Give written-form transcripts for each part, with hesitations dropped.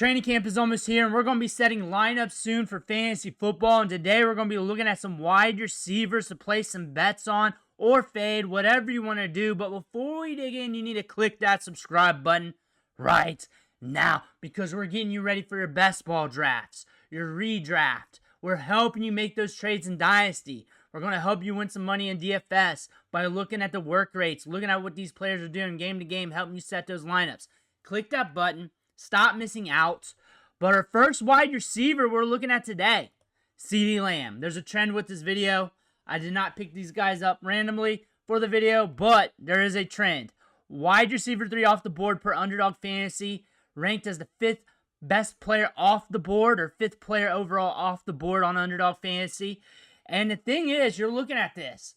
Training camp is almost here, and we're going to be setting lineups soon for fantasy football. And today we're going to be looking at some wide receivers to place some bets on or fade, whatever you want to do. But before we dig in, you need to click that subscribe button right now because we're getting you ready for your best ball drafts, your redraft. We're helping you make those trades in Dynasty. We're going to help you win some money in DFS by looking at the work rates, looking at what these players are doing game to game, helping you set those lineups. Click that button. Stop missing out. But our first wide receiver we're looking at today, CeeDee Lamb. There's a trend with this video. I did not pick these guys up randomly for the video, but there is a trend. Wide receiver 3 off the board per Underdog Fantasy, ranked as the 5th best player off the board or 5th player overall off the board on Underdog Fantasy. And the thing is, you're looking at this.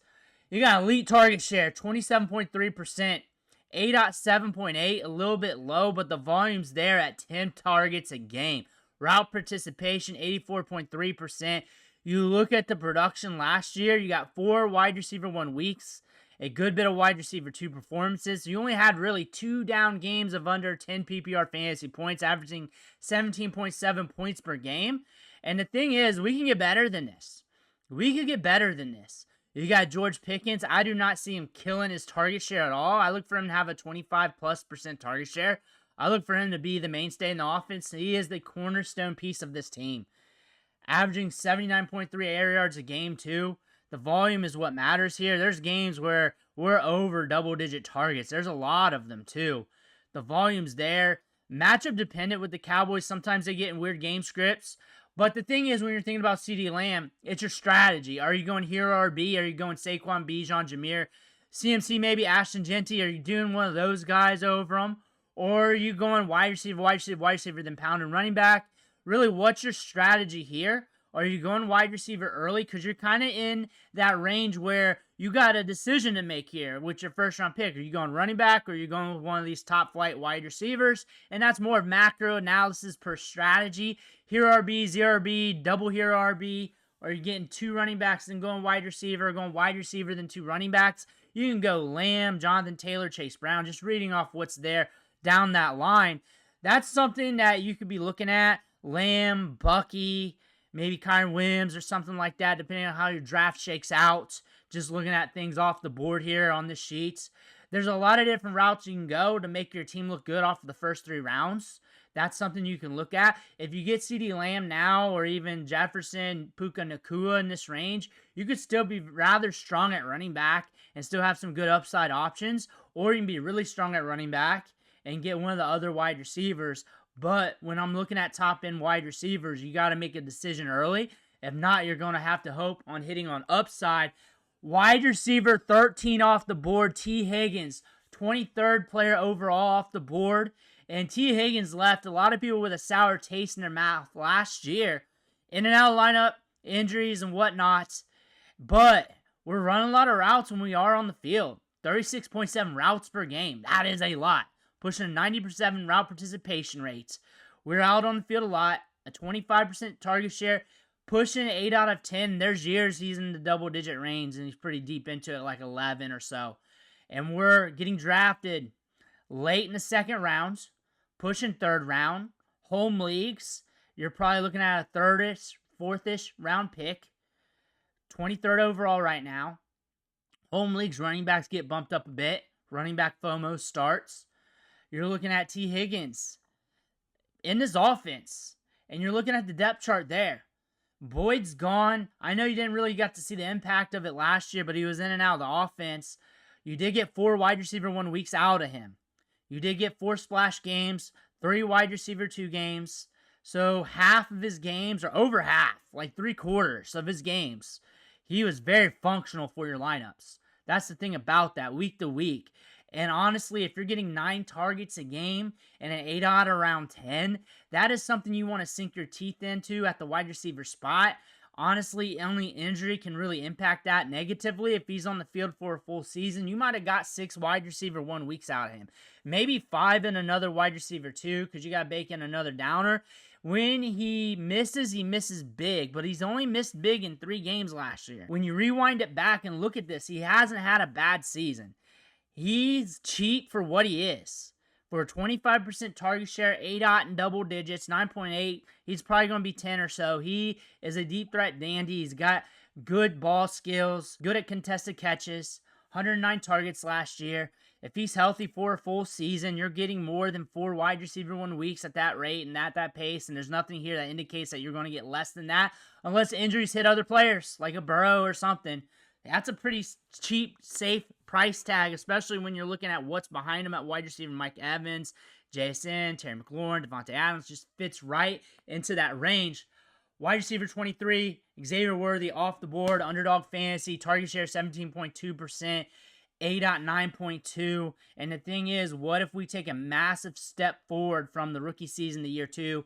You got elite target share, 27.3%. 8.7.8, a little bit low, but the volume's there at 10 targets a game. Route participation, 84.3%. You look at the production last year, you got 4 wide receiver 1 weeks, a good bit of wide receiver 2 performances. So you only had really 2 down games of under 10 PPR fantasy points, averaging 17.7 points per game. And the thing is, we can get better than this. We could get better than this. You got George Pickens. I do not see him killing his target share at all. I look for him to have a 25+% target share. I look for him to be the mainstay in the offense. He is the cornerstone piece of this team. Averaging 79.3 air yards a game, too. The volume is what matters here. There's games where we're over double-digit targets. There's a lot of them, too. The volume's there. Matchup dependent with the Cowboys. Sometimes they get in weird game scripts. But the thing is, when you're thinking about CeeDee Lamb, it's your strategy. Are you going Hero RB? Are you going Saquon, Bijan, Jameer, CMC, maybe Ashton Genty? Are you doing one of those guys over them? Or are you going wide receiver, then pounding running back? Really, what's your strategy here? Are you going wide receiver early? Because you're kind of in that range where you got a decision to make here with your first round pick. Are you going running back or are you going with one of these top flight wide receivers? And that's more of macro analysis per strategy. Hero RB, zero RB, double hero RB. Or are you getting 2 running backs and going wide receiver, or going wide receiver then 2 running backs? You can go Lamb, Jonathan Taylor, Chase Brown, just reading off what's there down that line. That's something that you could be looking at. Lamb, Bucky, maybe Kyron Williams or something like that, depending on how your draft shakes out. Just looking at things off the board here on the sheets. There's a lot of different routes you can go to make your team look good off of the first 3 rounds. That's something you can look at. If you get CeeDee Lamb now or even Jefferson, Puka Nacua in this range, you could still be rather strong at running back and still have some good upside options. Or you can be really strong at running back and get one of the other wide receivers. But when I'm looking at top-end wide receivers, you got to make a decision early. If not, you're going to have to hope on hitting on upside. Wide receiver 13 off the board, T. Higgins, 23rd player overall off the board. And T. Higgins left a lot of people with a sour taste in their mouth last year. In and out of lineup, injuries and whatnot. But we're running a lot of routes when we are on the field. 36.7 routes per game. That is a lot. Pushing a 90% route participation rates. We're out on the field a lot. A 25% target share. Pushing 8 out of 10. There's years he's in the double-digit range, and he's pretty deep into it, like 11 or so. And we're getting drafted late in the 2nd round. Pushing 3rd round. Home leagues. You're probably looking at a 3rd-ish, 4th-ish round pick. 23rd overall right now. Home leagues, running backs get bumped up a bit. Running back FOMO starts. You're looking at T. Higgins in this offense. And you're looking at the depth chart there. Boyd's gone. I know you didn't really get to see the impact of it last year, but he was in and out of the offense. You did get 4 wide receiver 1 weeks out of him. You did get 4 splash games, 3 wide receiver 2 games. So half of his games, or over half, like 3/4 of his games, he was very functional for your lineups. That's the thing about that, week to week. And honestly, if you're getting 9 targets a game and an 8 out around 10, that is something you want to sink your teeth into at the wide receiver spot. Honestly, only injury can really impact that negatively. If he's on the field for a full season, you might have got 6 wide receiver 1 weeks out of him. Maybe 5 and another wide receiver 2 because you got to bake in another downer. When he misses big, but he's only missed big in 3 games last year. When you rewind it back and look at this, he hasn't had a bad season. He's cheap for what he is. For a 25% target share, ADOT in double digits, 9.8. He's probably going to be 10 or so. He is a deep threat dandy. He's got good ball skills, good at contested catches, 109 targets last year. If he's healthy for a full season, you're getting more than 4 wide receiver 1 weeks at that rate and at that pace, and there's nothing here that indicates that you're going to get less than that unless injuries hit other players, like a Burrow or something. That's a pretty cheap, safe price tag, especially when you're looking at what's behind him at wide receiver. Mike Evans, Jason, Terry McLaurin, Devontae Adams just fits right into that range. Wide receiver 23, Xavier Worthy off the board, Underdog Fantasy, target share 17.2%, ADOT 9.2. And the thing is, what if we take a massive step forward from the rookie season to year 2?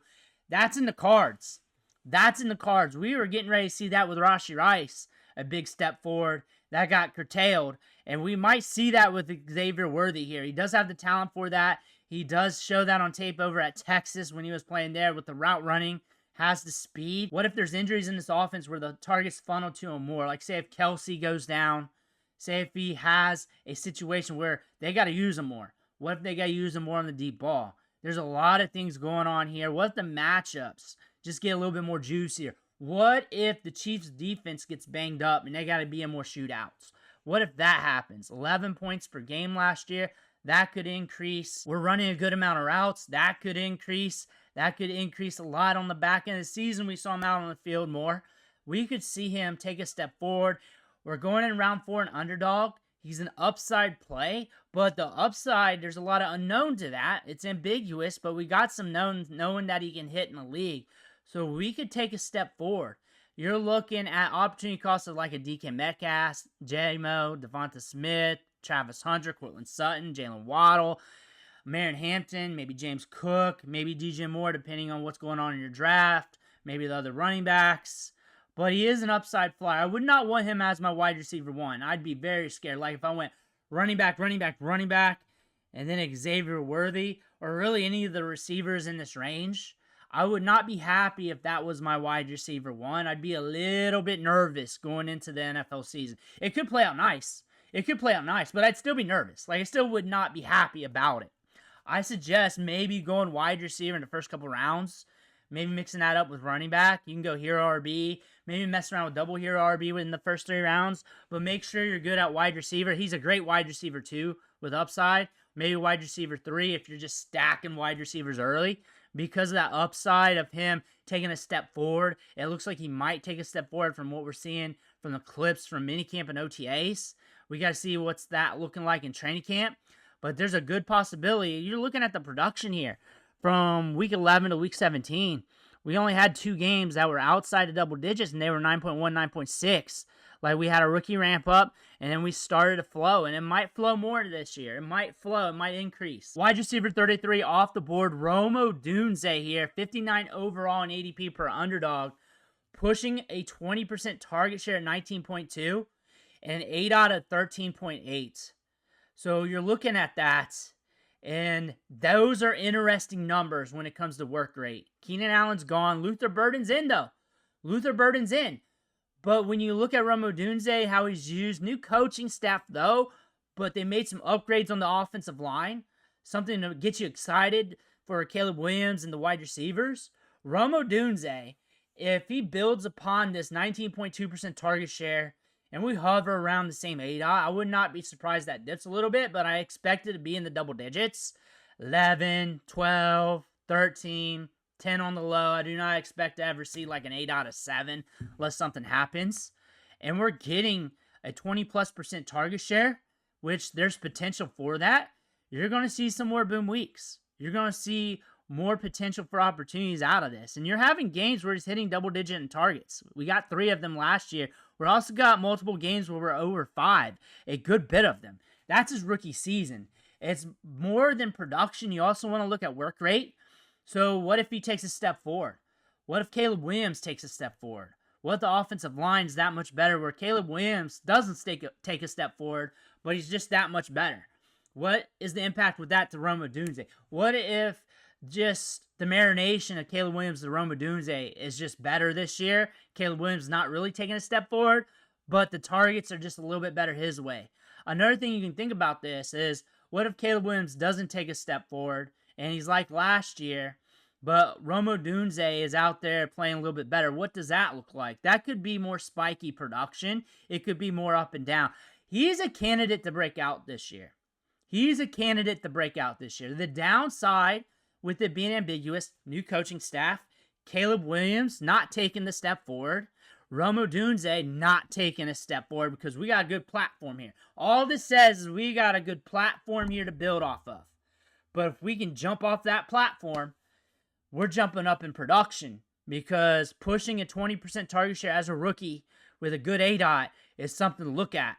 That's in the cards. That's in the cards. We were getting ready to see that with Rashee Rice, a big step forward. That got curtailed, and we might see that with Xavier Worthy here. He does have the talent for that. He does show that on tape over at Texas when he was playing there with the route running, has the speed. What if there's injuries in this offense where the targets funnel to him more? Like, say if Kelsey goes down, say if he has a situation where they got to use him more. What if they got to use him more on the deep ball? There's a lot of things going on here. What if the matchups just get a little bit more juicier? What if the Chiefs' defense gets banged up and they got to be in more shootouts? What if that happens? 11 points per game last year. That could increase. We're running a good amount of routes. That could increase. That could increase a lot on the back end of the season. We saw him out on the field more. We could see him take a step forward. We're going in round 4 an Underdog. He's an upside play, but the upside, there's a lot of unknown to that. It's ambiguous, but we got some knowing that he can hit in the league. So we could take a step forward. You're looking at opportunity costs of like a DK Metcalf, J-Mo, Devonta Smith, Travis Hunter, Cortland Sutton, Jalen Waddle, Marion Hampton, maybe James Cook, maybe DJ Moore, depending on what's going on in your draft, maybe the other running backs. But he is an upside flyer. I would not want him as my wide receiver 1. I'd be very scared. Like if I went running back, and then Xavier Worthy, or really any of the receivers in this range, I would not be happy if that was my wide receiver 1. I'd be a little bit nervous going into the NFL season. It could play out nice. But I'd still be nervous. Like, I still would not be happy about it. I suggest maybe going wide receiver in the first couple rounds. Maybe mixing that up with running back. You can go hero RB. Maybe mess around with double hero RB within the first 3 rounds. But make sure you're good at wide receiver. He's a great wide receiver 2 with upside. Maybe wide receiver 3 if you're just stacking wide receivers early. Because of that upside of him taking a step forward, it looks like he might take a step forward from what we're seeing from the clips from minicamp and OTAs. We got to see what's that looking like in training camp. But there's a good possibility. You're looking at the production here. From week 11 to week 17, we only had 2 games that were outside of double digits, and they were 9.1, 9.6. Like, we had a rookie ramp up, and then we started to flow, and it might flow more this year. It might flow. It might increase. Wide receiver 33 off the board. Rome Odunze here, 59 overall and ADP per Underdog, pushing a 20% target share at 19.2 and an ADOT at 13.8. So you're looking at that, and those are interesting numbers when it comes to work rate. Keenan Allen's gone. Luther Burden's in, though. Luther Burden's in. But when you look at Rome Odunze, how he's used, new coaching staff, though, but they made some upgrades on the offensive line, something to get you excited for Caleb Williams and the wide receivers. Rome Odunze, if he builds upon this 19.2% target share, and we hover around the same ADOT, I would not be surprised that dips a little bit, but I expect it to be in the double digits. 11, 12, 13, 10 on the low. I do not expect to ever see like an ADOT of 7 unless something happens. And we're getting a 20+% target share, which there's potential for that. You're going to see some more boom weeks. You're going to see more potential for opportunities out of this. And you're having games where he's hitting double-digit in targets. We got 3 of them last year. We also got multiple games where we're over 5, a good bit of them. That's his rookie season. It's more than production. You also want to look at work rate. So what if he takes a step forward? What if Caleb Williams takes a step forward? What if the offensive line is that much better where Caleb Williams doesn't take a step forward, but he's just that much better? What is the impact with that to Rome Odunze? What if just the marination of Caleb Williams to Rome Odunze is just better this year? Caleb Williams not really taking a step forward, but the targets are just a little bit better his way. Another thing you can think about this is, What if Caleb Williams doesn't take a step forward and he's like last year, but Rome Odunze is out there playing a little bit better? What does that look like? That could be more spiky production. It could be more up and down. He's a candidate to break out this year. The downside with it being ambiguous, new coaching staff, Caleb Williams not taking the step forward, Rome Odunze not taking a step forward, because we got a good platform here. All this says is we got a good platform here to build off of. But if we can jump off that platform, we're jumping up in production, because pushing a 20% target share as a rookie with a good ADOT is something to look at.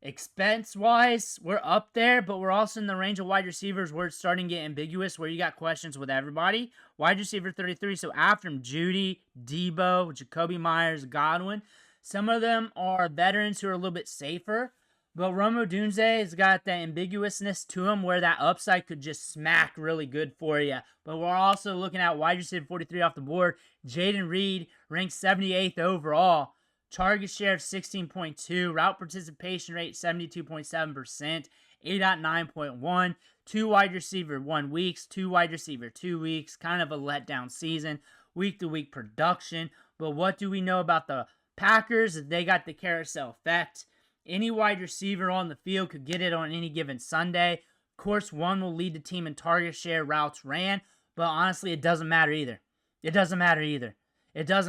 Expense-wise, we're up there, but we're also in the range of wide receivers where it's starting to get ambiguous, where you got questions with everybody. Wide receiver 33, so after him, Judy, Debo, Jacoby Myers, Godwin. Some of them are veterans who are a little bit safer, but Rome Odunze has got that ambiguousness to him where that upside could just smack really good for you. But we're also looking at wide receiver 43 off the board. Jaden Reed ranked 78th overall. Target share of 16.2, route participation rate 72.7%, ADOT 2 wide receiver 1 weeks, 2 wide receiver 2 weeks, kind of a letdown season, week-to-week production. But what do we know about the Packers? They got the carousel effect. Any wide receiver on the field could get it on any given Sunday. Of course, one will lead the team in target share, routes ran, but honestly, it doesn't matter either. It doesn't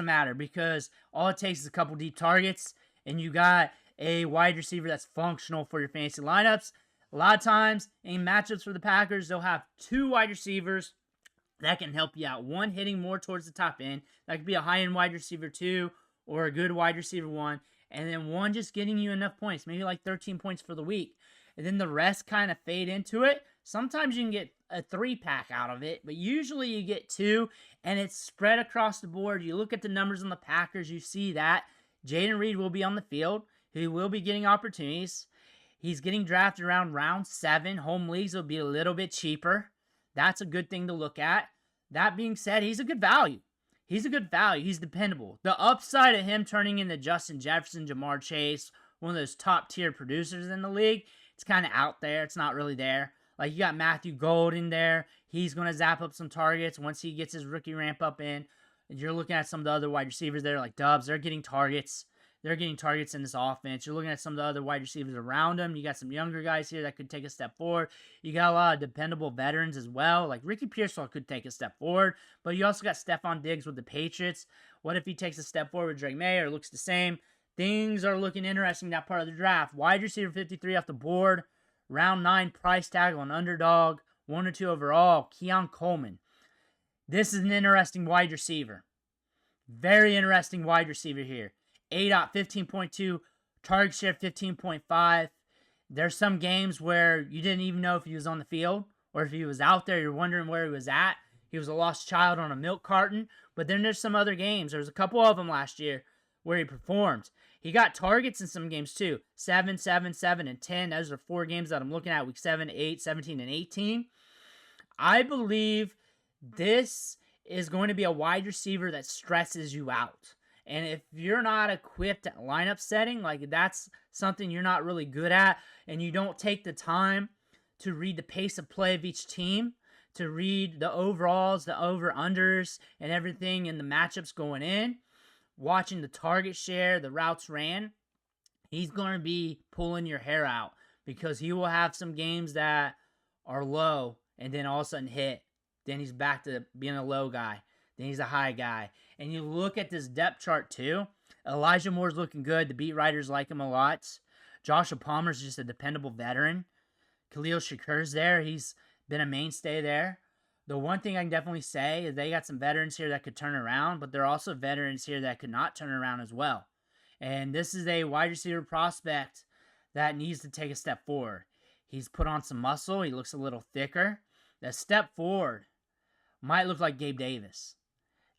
matter because all it takes is a couple deep targets, and you got a wide receiver that's functional for your fantasy lineups. A lot of times in matchups for the Packers, they'll have 2 wide receivers that can help you out. One hitting more towards the top end. That could be a high-end wide receiver 2 or a good wide receiver 1. And then one just getting you enough points, maybe like 13 points for the week. And then the rest kind of fade into it. Sometimes you can get a 3-pack out of it, but usually you get 2, and it's spread across the board. You look at the numbers on the Packers, you see that Jaden Reed will be on the field. He will be getting opportunities. He's getting drafted around round 7. Home leagues will be a little bit cheaper. That's a good thing to look at. That being said, he's a good value. He's dependable. The upside of him turning into Justin Jefferson, Jamar Chase, one of those top-tier producers in the league, it's kind of out there. It's not really there. Like, you got Matthew Gold in there. He's going to zap up some targets once he gets his rookie ramp up in. And you're looking at some of the other wide receivers there, like Dubs. They're getting targets. They're getting targets in this offense. You're looking at some of the other wide receivers around them. You got some younger guys here that could take a step forward. You got a lot of dependable veterans as well. Like Ricky Pearsall could take a step forward. But you also got Stephon Diggs with the Patriots. What if he takes a step forward with Drake May or looks the same? Things are looking interesting in that part of the draft. Wide receiver 53 off the board. Round 9 price tag on Underdog. 1 or 2 overall. Keon Coleman. This is an interesting wide receiver. Very interesting wide receiver here. ADOT 15.2, target share 15.5. There's some games where you didn't even know if he was on the field or if he was out there. You're wondering where he was at. He was a lost child on a milk carton. But then there's some other games. There's a couple of them last year where he performed. He got targets in some games too. 7, 7, 7, and 10. Those are 4 games that I'm looking at. Week 7, 8, 17, and 18. I believe this is going to be a wide receiver that stresses you out. And if you're not equipped at lineup setting, like that's something you're not really good at, and you don't take the time to read the pace of play of each team, to read the overalls, the over-unders, and everything in the matchups going in, watching the target share, the routes ran, he's going to be pulling your hair out because he will have some games that are low and then all of a sudden hit. Then he's back to being a low guy. Then he's a high guy. And you look at this depth chart too. Elijah Moore's looking good. The beat writers like him a lot. Joshua Palmer's just a dependable veteran. Khalil Shakur's there. He's been a mainstay there. The one thing I can definitely say is they got some veterans here that could turn around, but there are also veterans here that could not turn around as well. And this is a wide receiver prospect that needs to take a step forward. He's put on some muscle. He looks a little thicker. The step forward might look like Gabe Davis.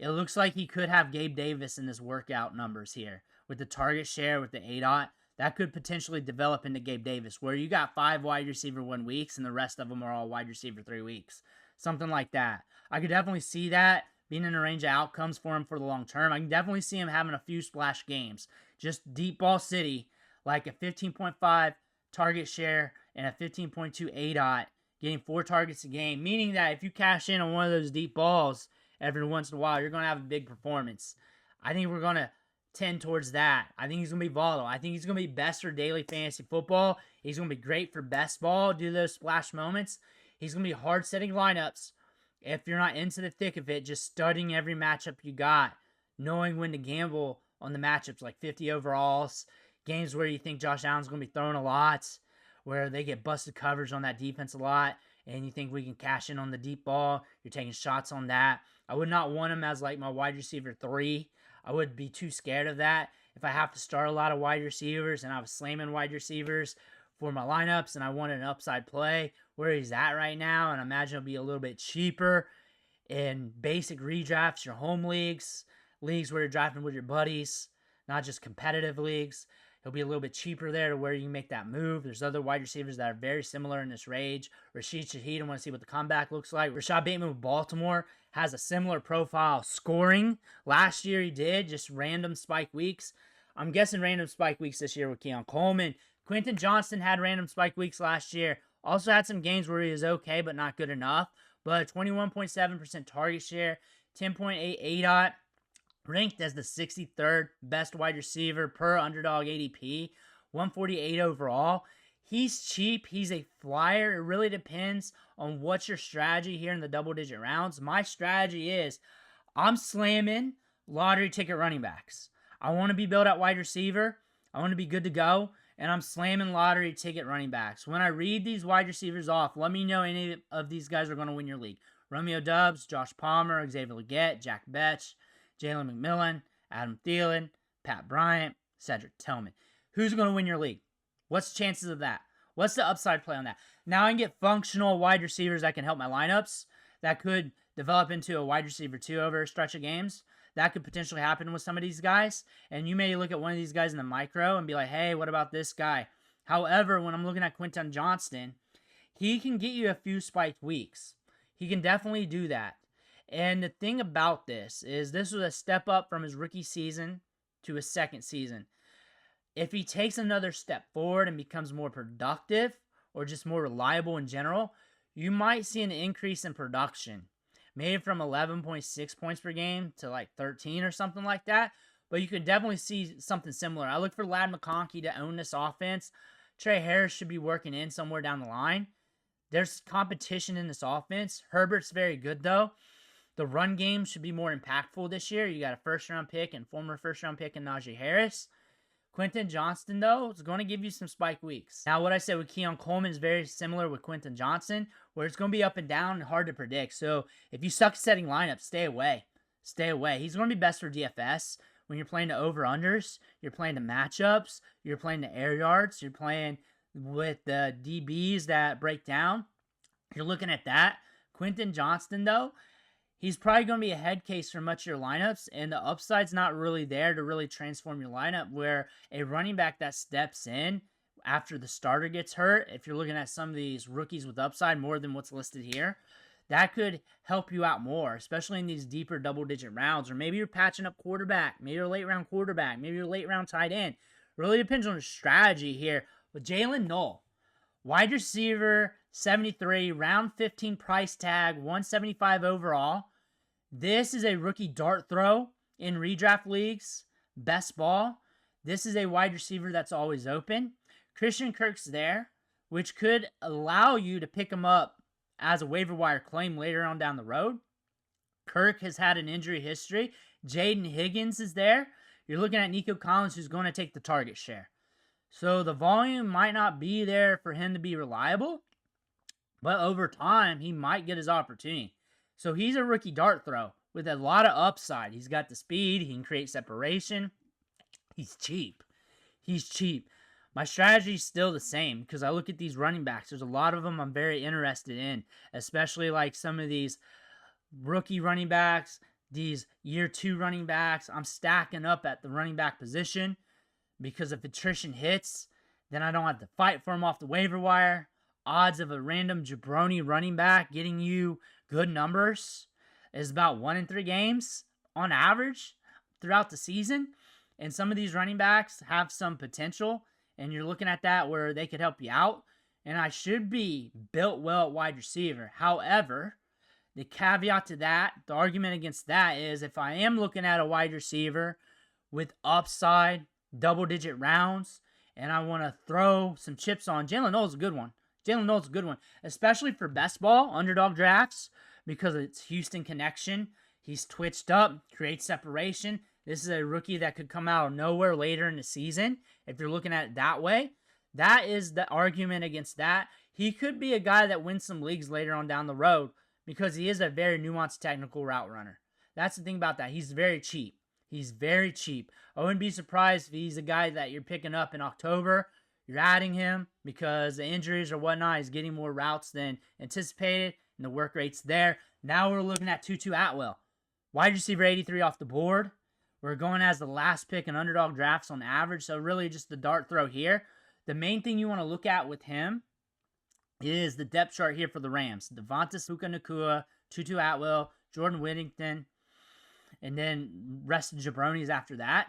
It looks like he could have Gabe Davis in his workout numbers here. With the target share, with the ADOT, that could potentially develop into Gabe Davis, where you got 5 wide receiver 1 weeks and the rest of them are all wide receiver 3 weeks. Something like that. I could definitely see that being in a range of outcomes for him for the long term. I can definitely see him having a few splash games. Just deep ball city, like a 15.5 target share, and a 15.2 ADOT, getting 4 targets a game, meaning that if you cash in on one of those deep balls every once in a while, you're going to have a big performance. I think we're going to tend towards that. I think he's going to be volatile. I think he's going to be best for daily fantasy football. He's going to be great for best ball, do those splash moments. He's going to be hard setting lineups. If you're not into the thick of it, just studying every matchup you got, knowing when to gamble on the matchups, like 50 overalls, games where you think Josh Allen's going to be throwing a lot, where they get busted coverage on that defense a lot, and you think we can cash in on the deep ball, you're taking shots on that. I would not want him as like my wide receiver 3. I would be too scared of that. If I have to start a lot of wide receivers and I was slamming wide receivers for my lineups and I wanted an upside play where he's at right now, and I imagine it'll be a little bit cheaper in basic redrafts, your home leagues where you're drafting with your buddies, not just competitive leagues. He'll be a little bit cheaper there to where you can make that move. There's other wide receivers that are very similar in this range. Rashid Shaheed, I want to see what the comeback looks like. Rashad Bateman with Baltimore has a similar profile scoring. Last year he did, just random spike weeks. I'm guessing random spike weeks this year with Keon Coleman. Quentin Johnston had random spike weeks last year. Also had some games where he was okay, but not good enough. But 21.7% target share, 10.8 ADOT, ranked as the 63rd best wide receiver per Underdog ADP, 148 overall. He's cheap. He's a flyer. It really depends on what's your strategy here in the double-digit rounds. My strategy is I'm slamming lottery ticket running backs. I want to be built at wide receiver. I want to be good to go. And I'm slamming lottery ticket running backs. When I read these wide receivers off, let me know any of these guys are going to win your league. Romeo Doubs, Josh Palmer, Xavier Legette, Jack Betch, Jalen McMillan, Adam Thielen, Pat Bryant, Cedric Tillman. Who's going to win your league? What's the chances of that? What's the upside play on that? Now I can get functional wide receivers that can help my lineups. That could develop into a wide receiver 2 over a stretch of games. That could potentially happen with some of these guys. And you may look at one of these guys in the micro and be like, hey, what about this guy? However, when I'm looking at Quentin Johnston, he can get you a few spiked weeks. He can definitely do that. And the thing about this is this was a step up from his rookie season to his second season. If he takes another step forward and becomes more productive or just more reliable in general, you might see an increase in production. Maybe from 11.6 points per game to like 13 or something like that. But you could definitely see something similar. I look for Ladd McConkey to own this offense. Trey Harris should be working in somewhere down the line. There's competition in this offense. Herbert's very good, though. The run game should be more impactful this year. You got a first-round pick and former first-round pick in Najee Harris. Quentin Johnston, though, is going to give you some spike weeks. Now, what I said with Keon Coleman is very similar with Quentin Johnston, where it's going to be up and down and hard to predict. So, if you suck setting lineups, stay away. Stay away. He's going to be best for DFS. When you're playing the over-unders, you're playing the matchups, you're playing the air yards, you're playing with the DBs that break down. You're looking at that. Quentin Johnston, though, he's probably going to be a head case for much of your lineups, and the upside's not really there to really transform your lineup, where a running back that steps in after the starter gets hurt, if you're looking at some of these rookies with upside more than what's listed here, that could help you out more, especially in these deeper double-digit rounds, or maybe you're patching up quarterback, maybe you're a late-round quarterback, maybe you're a late-round tight end. Really depends on the strategy here. With Jalen Knoll, wide receiver, 73, round 15 price tag, 175 overall. This is a rookie dart throw in redraft leagues, best ball. This is a wide receiver that's always open. Christian Kirk's there, which could allow you to pick him up as a waiver wire claim later on down the road. Kirk has had an injury history. Jaden Higgins is there. You're looking at Nico Collins, who's going to take the target share. So the volume might not be there for him to be reliable, but over time, he might get his opportunity. So he's a rookie dart throw with a lot of upside. He's got the speed. He can create separation. He's cheap. He's cheap. My strategy is still the same because I look at these running backs. There's a lot of them I'm very interested in, especially like some of these rookie running backs, these year 2 running backs. I'm stacking up at the running back position because if attrition hits, then I don't have to fight for him off the waiver wire. Odds of a random jabroni running back getting you good numbers is about 1 in 3 games on average throughout the season. And some of these running backs have some potential, and you're looking at that where they could help you out. and I should be built well at wide receiver. However, the caveat to that, the argument against that is if I am looking at a wide receiver with upside, double-digit rounds, and I want to throw some chips on, Jalen Noel's a good one. Jalen Noel's a good one, especially for best ball, underdog drafts, because it's Houston connection. He's twitched up, creates separation. This is a rookie that could come out of nowhere later in the season. If you're looking at it that way, that is the argument against that. He could be a guy that wins some leagues later on down the road because he is a very nuanced technical route runner. That's the thing about that. He's very cheap. He's very cheap. I wouldn't be surprised if he's a guy that you're picking up in October. You're adding him because the injuries or whatnot. He's getting more routes than anticipated, and the work rate's there. Now we're looking at Tutu Atwell. Wide receiver 83 off the board. We're going as the last pick in underdog drafts on average, so really just the dart throw here. The main thing you want to look at with him is the depth chart here for the Rams. Devonta Puka Nacua, Tutu Atwell, Jordan Whittington, and then rest of jabronis after that.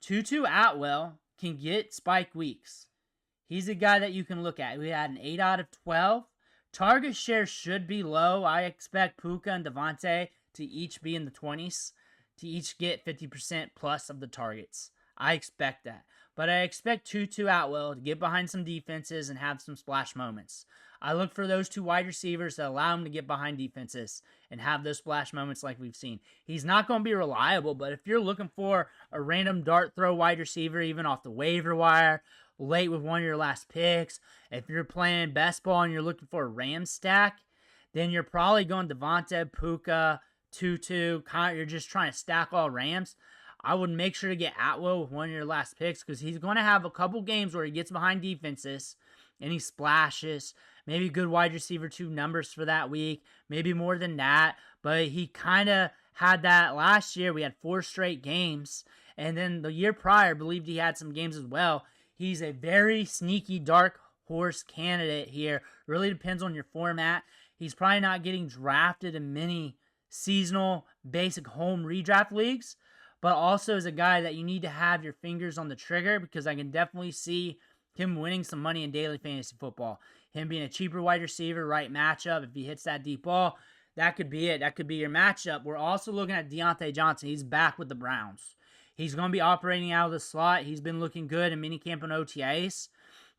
Tutu Atwell can get spike weeks. He's a guy that you can look at. We had an 8 out of 12. Target share should be low. I expect Puka and Devontae to each be in the 20s, to each get 50% plus of the targets. I expect that. But I expect Tutu Atwell to get behind some defenses and have some splash moments. I look for those two wide receivers that allow him to get behind defenses and have those splash moments like we've seen. He's not going to be reliable, but if you're looking for a random dart throw wide receiver, even off the waiver wire, late with one of your last picks, if you're playing best ball and you're looking for a Ram stack, then you're probably going Devonta, Puka, Tutu. You're just trying to stack all Rams. I would make sure to get Atwell with one of your last picks because he's going to have a couple games where he gets behind defenses and he splashes. Maybe good wide receiver 2 numbers for that week. Maybe more than that. But he kind of had that last year. We had 4 straight games. And then the year prior, I believed he had some games as well. He's a very sneaky dark horse candidate here. Really depends on your format. He's probably not getting drafted in many seasonal basic home redraft leagues, but also is a guy that you need to have your fingers on the trigger because I can definitely see him winning some money in daily fantasy football. Him being a cheaper wide receiver, right matchup. If he hits that deep ball, that could be it. That could be your matchup. We're also looking at Deontay Johnson. He's back with the Browns. He's going to be operating out of the slot. He's been looking good in minicamp and OTAs.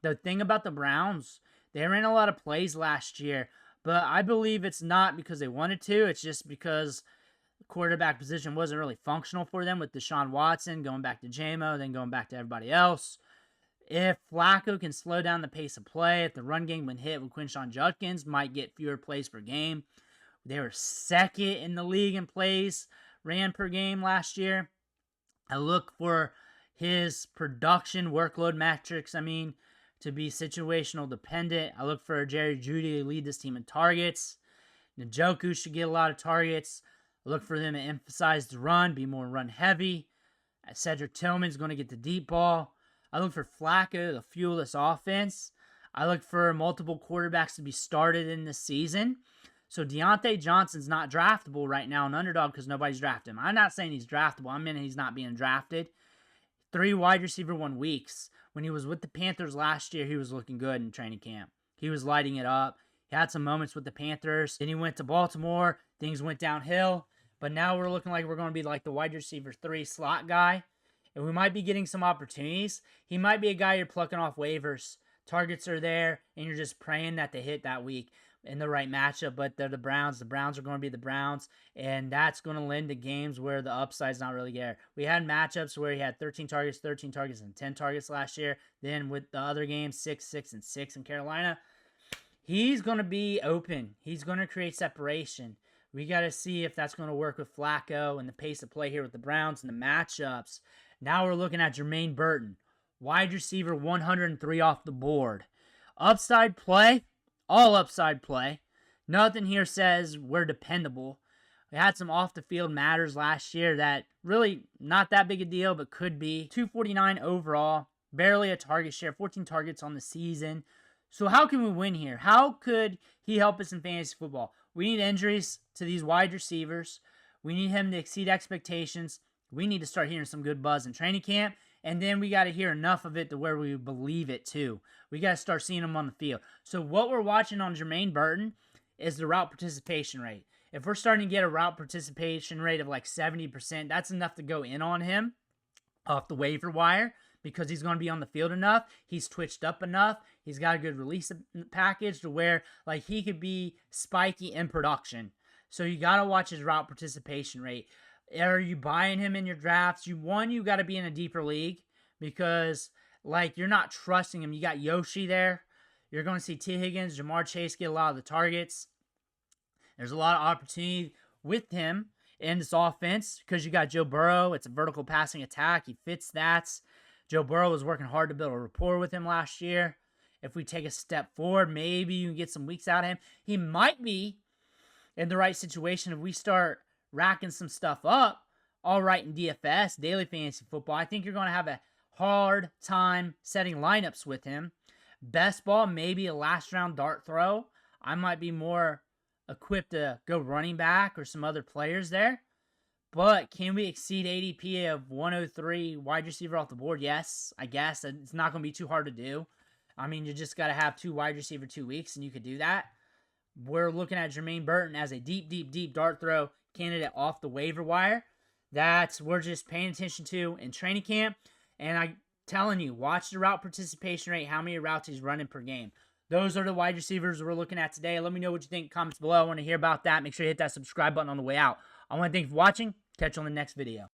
The thing about the Browns, they ran a lot of plays last year, but I believe it's not because they wanted to. It's just because the quarterback position wasn't really functional for them with Deshaun Watson going back to JMO, then going back to everybody else. If Flacco can slow down the pace of play, if the run game when hit with Quinshon Judkins might get fewer plays per game. They were second in the league in plays ran per game last year. I look for his production workload metrics, to be situational dependent. I look for Jerry Jeudy to lead this team in targets. Njoku should get a lot of targets. I look for them to emphasize the run, be more run heavy. Cedric Tillman's going to get the deep ball. I look for Flacco to fuel this offense. I look for multiple quarterbacks to be started in this season. So Deontay Johnson's not draftable right now in Underdog because nobody's drafted him. I'm not saying he's draftable. I mean he's not being drafted. 3 wide receiver 1 weeks. When he was with the Panthers last year, he was looking good in training camp. He was lighting it up. He had some moments with the Panthers. Then he went to Baltimore. Things went downhill. But now we're looking like we're going to be like the wide receiver 3 slot guy. And we might be getting some opportunities. He might be a guy you're plucking off waivers. Targets are there, and you're just praying that they hit that week in the right matchup, but they're the Browns. The Browns are going to be the Browns, and that's going to lend to games where the upside's not really there. We had matchups where he had 13 targets, and 10 targets last year. Then with the other games, 6, 6, and 6 in Carolina. He's going to be open. He's going to create separation. We got to see if that's going to work with Flacco and the pace of play here with the Browns and the matchups. Now we're looking at Jermaine Burton, wide receiver 103 off the board. Upside play. All upside play. Nothing here says we're dependable. We had some off-the-field matters last year that really not that big a deal, but could be. 249 overall. Barely a target share. 14 targets on the season. So how can we win here? How could he help us in fantasy football? We need injuries to these wide receivers. We need him to exceed expectations. We need to start hearing some good buzz in training camp. And then we got to hear enough of it to where we believe it too. We got to start seeing him on the field. So what we're watching on Jermaine Burton is the route participation rate. If we're starting to get a route participation rate of like 70%, that's enough to go in on him off the waiver wire because he's going to be on the field enough. He's twitched up enough. He's got a good release package to where like he could be spiky in production. So you got to watch his route participation rate. Are you buying him in your drafts? You got to be in a deeper league because, like, you're not trusting him. You got Yoshi there. You're going to see T. Higgins, Jamar Chase get a lot of the targets. There's a lot of opportunity with him in this offense because you got Joe Burrow. It's a vertical passing attack. He fits that. Joe Burrow was working hard to build a rapport with him last year. If we take a step forward, maybe you can get some weeks out of him. He might be in the right situation if we start racking some stuff up, all right, in DFS, daily fantasy football. I think you're going to have a hard time setting lineups with him. Best ball, maybe a last round dart throw. I might be more equipped to go running back or some other players there. But can we exceed ADP of 103 wide receiver off the board? Yes, I guess. It's not going to be too hard to do. I mean, you just got to have 2 wide receiver 2 weeks, and you could do that. We're looking at Jermaine Burton as a deep dart throw candidate off the waiver wire. We're just paying attention to in training camp. And I'm telling you, watch the route participation rate, how many routes he's running per game. Those are the wide receivers we're looking at today. Let me know what you think. Comments below. I want to hear about that. Make sure you hit that subscribe button on the way out. I want to thank you for watching. Catch you on the next video.